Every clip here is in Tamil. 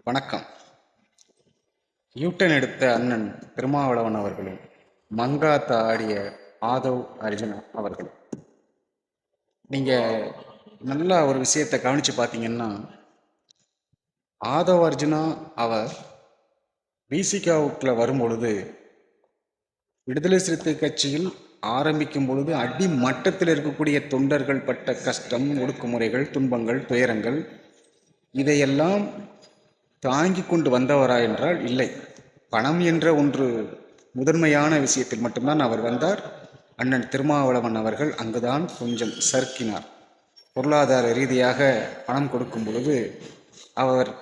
வணக்கம். யூட்டன் எடுத்த அண்ணன் திருமாவளவன் அவர்களும் மங்காத்தா ஆடிய ஆதவ் அர்ஜுனா அவர்களும். நீங்கள் நல்லா ஒரு விஷயத்தை கவனித்து பார்த்தீங்கன்னா, ஆதவ் அர்ஜுனா அவர் விசிகாவுக்குள்ள வரும்பொழுது விடுதலை சிறுத்தை கட்சியில் ஆரம்பிக்கும் பொழுது அடிமட்டத்தில் இருக்கக்கூடிய தொண்டர்கள் பட்ட கஷ்டம், ஒடுக்குமுறைகள், துன்பங்கள், துயரங்கள் இதையெல்லாம் தாங்கி கொண்டு வந்தவரா என்றால் இல்லை. பணம் என்ற ஒன்று முதன்மையான விஷயத்தில் மட்டும்தான் அவர் வந்தார். அண்ணன் திருமாவளவன் அவர்கள் அங்குதான் கொஞ்சம் சறுக்கினார். பொருளாதார ரீதியாக பணம் கொடுக்கும் பொழுது அவர்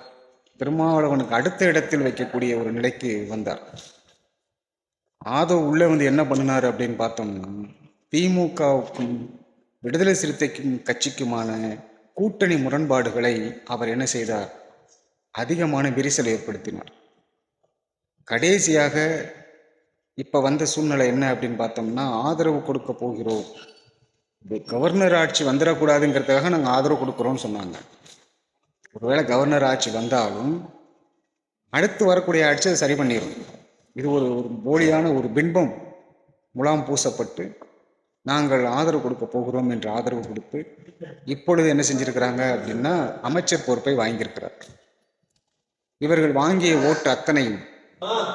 திருமாவளவனுக்கு அடுத்த இடத்தில் வைக்கக்கூடிய ஒரு நிலைக்கு வந்தார். ஆதவ் உள்ளே வந்து என்ன பண்ணினார் அப்படின்னு பார்த்தோம்னா, திமுகவுக்கும் விடுதலை சிறுத்தைக்கும் கட்சிக்குமான கூட்டணி முரண்பாடுகளை அவர் என்ன செய்தார், அதிகமான விரிசலை ஏற்படுத்தினார். கடைசியாக இப்போ வந்த சூழ்நிலை என்ன அப்படின்னு பார்த்தோம்னா, ஆதரவு கொடுக்க போகிறோம், கவர்னர் ஆட்சி வந்துடக்கூடாதுங்கிறதுக்காக நாங்கள் ஆதரவு கொடுக்குறோம்னு சொன்னாங்க. ஒருவேளை கவர்னர் ஆட்சி வந்தாலும் அடுத்து வரக்கூடிய ஆட்சி அதை சரி பண்ணிடும். இது ஒரு போலியான ஒரு பின்பம் முலாம் பூசப்பட்டு நாங்கள் ஆதரவு கொடுக்க போகிறோம் என்று ஆதரவு கொடுத்து இப்பொழுது என்ன செஞ்சிருக்கிறாங்க அப்படின்னா, அமைச்சர் பொறுப்பை வாங்கியிருக்கிறார். இவர்கள் வாங்கிய ஓட்டு அத்தனையும்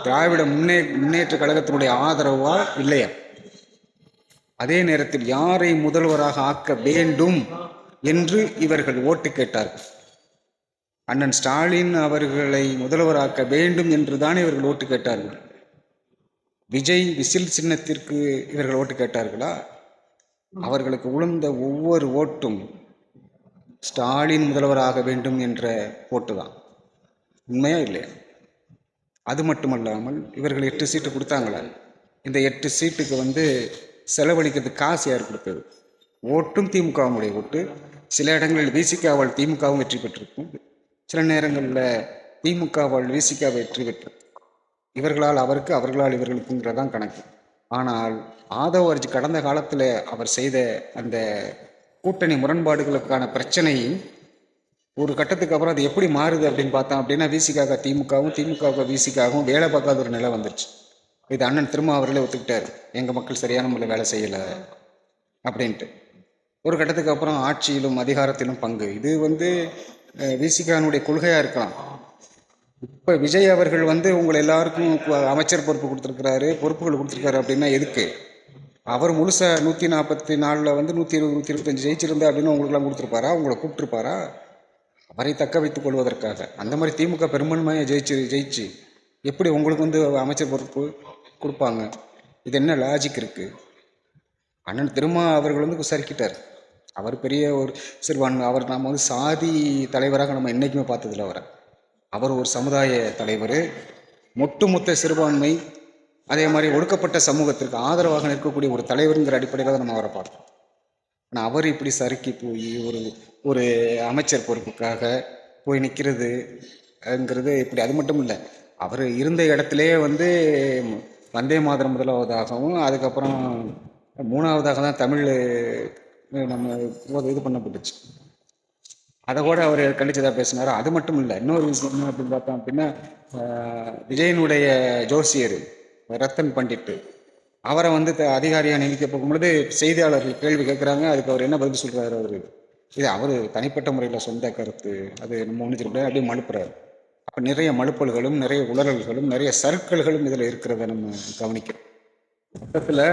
திராவிட முன்னேற்ற கழகத்தினுடைய ஆதரவா இல்லையா? அதே நேரத்தில் யாரை முதல்வராக ஆக்க வேண்டும் என்று இவர்கள் ஓட்டு கேட்டார்கள். அண்ணன் ஸ்டாலின் அவர்களை முதல்வராக்க வேண்டும் என்று தான் இவர்கள் ஓட்டு கேட்டார்கள். விஜய் விசில் சின்னத்திற்கு இவர்கள் ஓட்டு கேட்டார்களா? அவர்களுக்கு உளுந்த ஒவ்வொரு ஓட்டும் ஸ்டாலின் முதல்வராக வேண்டும் என்ற ஓட்டு தான். உண்மையா இல்லையா? அது மட்டுமல்லாமல் இவர்கள் 8 சீட்டு கொடுத்தாங்களா? இந்த 8 சீட்டுக்கு செலவழிக்கிறதுக்கு காசு யார் கொடுத்தது? ஓட்டும் திமுகவுடைய ஓட்டு. சில இடங்களில் விசிகாவால் திமுகவும் வெற்றி பெற்றிருக்கும், சில நேரங்களில் திமுகவால் விசிகா வெற்றி பெற்று இவர்களால் அவருக்கு, அவர்களால் இவர்களுக்குங்கிறதான் கணக்கு. ஆனால் ஆதவ் அர்ஜி கடந்த காலத்தில் அவர் செய்த அந்த கூட்டணி முரண்பாடுகளுக்கான பிரச்சனை ஒரு கட்டத்துக்கு அப்புறம் அது எப்படி மாறுது அப்படின்னு பார்த்தோம் அப்படின்னா, விசிகாக திமுகவும், திமுகவுக்கு விசிகாகவும் வேலை பார்க்காத ஒரு நிலை வந்துருச்சு. இது அண்ணன் திரும்ப அவர்களே ஒத்துக்கிட்டார், எங்கள் மக்கள் சரியான முறையில் வேலை செய்யலை அப்படின்ட்டு. ஒரு கட்டத்துக்கு அப்புறம் ஆட்சியிலும் அதிகாரத்திலும் பங்கு, இது விசிகானுடைய கொள்கையாக இருக்கலாம். இப்போ விஜய் அவர்கள் உங்களை எல்லாருக்கும் அமைச்சர் பொறுப்பு கொடுத்துருக்கிறாரு, பொறுப்புகள் கொடுத்துருக்காரு அப்படின்னா எதுக்கு? அவர் முழுசாக 144 120 125 ஜெயிச்சிருந்தா அப்படின்னு உங்களுக்குலாம் கொடுத்துருப்பாரா? உங்களை கூப்பிட்டுருப்பாரா? அவரை தக்க வைத்துக் கொள்வதற்காக. அந்த மாதிரி திமுக பெரும்பான்மையாக ஜெயிச்சு எப்படி உங்களுக்கு அமைச்சர் பொறுப்பு கொடுப்பாங்க? இது என்ன லாஜிக் இருக்குது? அண்ணன் திருமா அவர்கள் சறுக்கிட்டார். அவர் பெரிய ஒரு சிறுபான்மை. அவர் நாம் சாதி தலைவராக நம்ம என்றைக்குமே பார்த்ததில்ல அவரை. அவர் ஒரு சமுதாய தலைவர், ஒட்டுமொத்த சிறுபான்மை, அதே மாதிரி ஒடுக்கப்பட்ட சமூகத்திற்கு ஆதரவாக நிற்கக்கூடிய ஒரு தலைவருங்கிற அடிப்படையில் தான் நம்ம அவரை பார்த்தோம். ஆனால் அவர் இப்படி சறுக்கி போய் ஒரு அமைச்சர் பொறுப்புக்காக போய் நிற்கிறதுங்கிறது இப்படி. அது மட்டும் இல்லை, அவர் இருந்த இடத்துலே வந்தே மாதரம் முதலாவதாகவும் அதுக்கப்புறம் 3ஆவதாக தான் தமிழ் நம்ம இது பண்ணப்பட்டுச்சு. அதை கூட அவர் கண்டிச்சதாக பேசினார். அது மட்டும் இல்லை, இன்னொரு விஷயம் என்ன அப்படின்னு பார்த்தோம் அப்படின்னா, விஜயனுடைய ஜோசியர் ரத்தன் பண்டிட்டு அவரை அதிகாரியாக நியமிக்க போகும்பொழுது செய்தியாளர்கள் கேள்வி கேட்குறாங்க. அதுக்கு அவர் என்ன பதில் சொல்கிறாரு? இது அவர் தனிப்பட்ட முறையில் சொந்த கருத்து, அது நம்ம ஒன்று சொல்ல அப்படியே மழுப்புறாரு. அப்போ நிறைய மழுப்பல்களும், நிறைய உளறல்களும், நிறைய சர்க்கிள்களும் இதில் இருக்கிறத நம்ம கவனிக்கிறோம். மொத்தத்தில்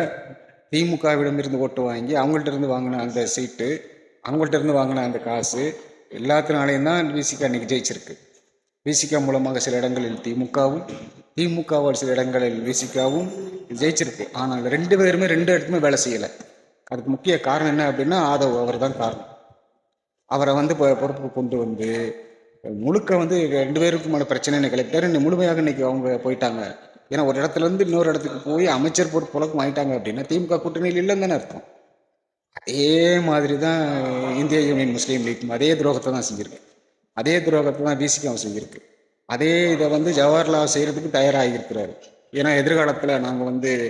திமுகவிடமிருந்து ஓட்டு வாங்கி அவங்கள்ட்ட இருந்து வாங்கின அந்த சீட்டு, அவங்கள்ட்ட இருந்து வாங்கின அந்த காசு எல்லாத்தினாலையும் தான் விசிகா இன்னைக்கு ஜெயிச்சிருக்கு. விசிகா மூலமாக சில இடங்களில் திமுகவும், திமுகவால் சில இடங்களில் விசிகாவும் ஜெயிச்சிருக்கு. ஆனால் 2 பேருமே 2 இடத்துமே வேலை செய்யலை. அதுக்கு முக்கிய காரணம் என்ன அப்படின்னா, ஆதவ் அவர் தான் காரணம். அவரை பொறுப்புக்கு கொண்டு முழுக்க 2 பேருக்குமான பிரச்சனை கலெக்டர் முழுமையாக இன்னைக்கு அவங்க போயிட்டாங்க. ஏன்னா ஒரு இடத்துலேருந்து இன்னொரு இடத்துக்கு போய் அமைச்சர் பொறுப்பு புழக்கம் ஆகிட்டாங்க அப்படின்னா திமுக கூட்டணியில் இல்லைன்னு தானே அர்த்தம். அதே மாதிரி தான் இந்திய யூனியன் முஸ்லீம் லீக் அதே துரோகத்தை தான் செஞ்சுருக்கு. அதே துரோகத்தை தான் விசிகாவும் செஞ்சுருக்கு. அதே இதை ஜவஹர்லால் செய்கிறதுக்கு தயாராக இருக்கிறாரு. ஏன்னா எதிர்காலத்தில் நாங்கள்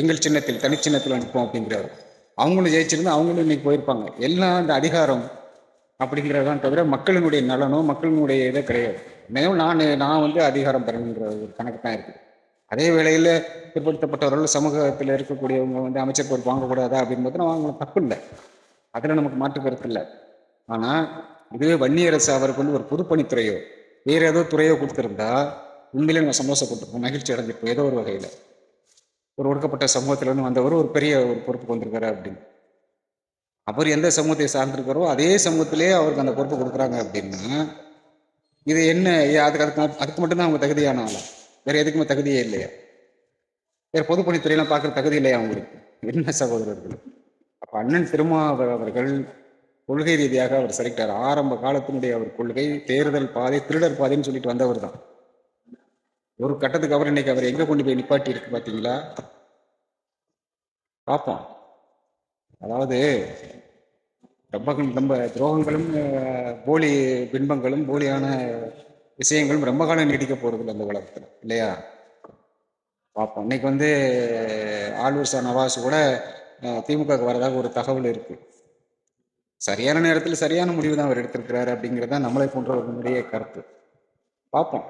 எங்கள் சின்னத்தில், தனிச்சின்னத்தில் அனுப்போம் அப்படிங்கிறாரு. அவங்களும் ஜெயிச்சிருந்தா அவங்களும் இன்னைக்கு போயிருப்பாங்க. எல்லாம் அந்த அதிகாரம் அப்படிங்கிறதான் தவிர மக்களினுடைய நலனோ மக்களினுடைய இதை கிடையாது. மேலும் நான் வந்து அதிகாரம் பெறணுன்ற ஒரு கணக்கு தான் இருக்குது. அதே வேளையில் பிற்படுத்தப்பட்டவர்கள் சமூகத்தில் இருக்கக்கூடியவங்க வந்து அமைச்சர் பொறுப்பு வாங்கக்கூடாதா அப்படின்போது நான் வாங்கலாம், தப்பு இல்லை, அதில் நமக்கு மாற்று கருத்து இல்லை. ஆனால் இதுவே வன்னியரசு அவருக்கு வந்து ஒரு பொதுப்பணித்துறையோ வேறு ஏதோ துறையோ கொடுத்துருந்தா உண்மையிலே நம்ம சந்தோஷப்பட்டிருப்போம், மகிழ்ச்சி அடைஞ்சிருப்போம். ஏதோ ஒரு வகையில் ஒரு ஒடுக்கப்பட்ட சமூகத்திலிருந்து வந்தவர் ஒரு பெரிய ஒரு பொறுப்புக்கு வந்திருக்காரு அப்படின்னு. அவர் எந்த சமூகத்தை சார்ந்திருக்காரோ அதே சமூகத்திலே அவருக்கு அந்த பொறுப்பு கொடுக்குறாங்க அப்படின்னா இது என்ன, அதுக்கு மட்டும்தான் அவங்க தகுதியான ஆளா? வேற எதுக்குமே தகுதியே இல்லையா? வேற பொதுப்பணித்துறையெல்லாம் பார்க்குற தகுதி இல்லையா அவங்களுக்கு? என்ன சகோதரர்கள்? அப்ப அண்ணன் திருமாவளவன் அவர்கள் கொள்கை ரீதியாக அவர் செலக்டார். ஆரம்ப காலத்தினுடைய அவர் கொள்கை தேர்தல் பாதை திருடர் பாதைன்னு சொல்லிட்டு வந்தவர் தான். ஒரு கட்டத்துக்கு அப்புறம் இன்னைக்கு அவர் எங்க கொண்டு போய் நிப்பாட்டி இருக்கு பாத்தீங்களா? பார்ப்போம். அதாவது ரொம்ப துரோகங்களும் போலி பின்பங்களும் போலியான விஷயங்களும் ரொம்ப காலம் நீடிக்க போறது அந்த உலகத்துல, இல்லையா? பார்ப்போம். இன்னைக்கு வந்து ஆளுர் ஷா நவாஸ் கூட திமுக வரதாக ஒரு தகவல் இருக்கு. சரியான நேரத்தில் சரியான முடிவு தான் அவர் எடுத்திருக்கிறாரு அப்படிங்கிறது தான் நம்மளை போன்றவர்களுடைய கருத்து. பார்ப்போம்.